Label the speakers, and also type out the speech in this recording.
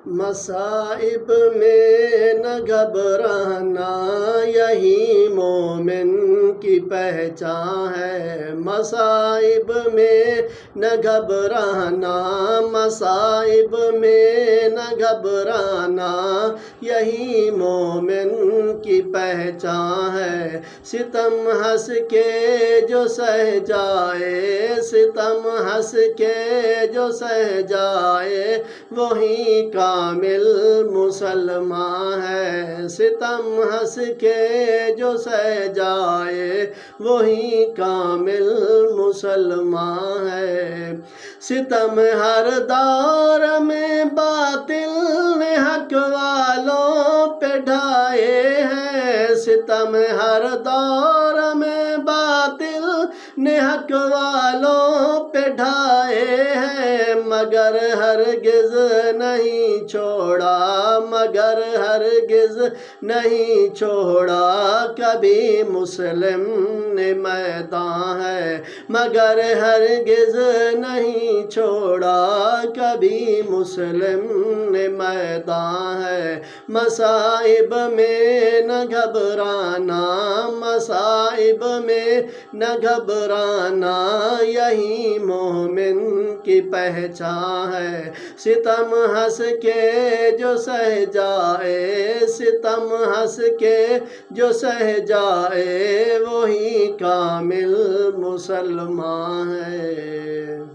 Speaker 1: مصائب میں نہ گھبرانا یہی مومن کی پہچان ہے۔ مصائب میں نہ گھبرانا، مصائب میں نہ گھبرانا یہی مومن کی پہچان ہے۔ ستم ہنس کے جو سہ جائے، ستم ہنس کے جو سہ جائے وہی کامل مسلمان ہے۔ ستم ہنس کے جو سہ جائے وہی کامل مسلمان ہے۔ ستم ہر دور میں باطل نے حق والوں پہ ڈھائے ہیں، ستم ہر دور میں باطل نے حق والوں پہ ڈھائے ہیں، مگر ہرگز نہیں چھوڑا، مگر ہرگز نہیں چھوڑا کبھی مسلم نے میدان ہے، مگر ہرگز نہیں چھوڑا کبھی مسلم نے میدان ہے۔ مصائب میں نہ گھبرانا، مصائب میں نہ گھبرانا یہی مومن کی پہچان ہے۔ ستم ہنس کے جو سہ جائے، ستم ہنس کے جو سہ جائے وہی کامل مسلمان ہے۔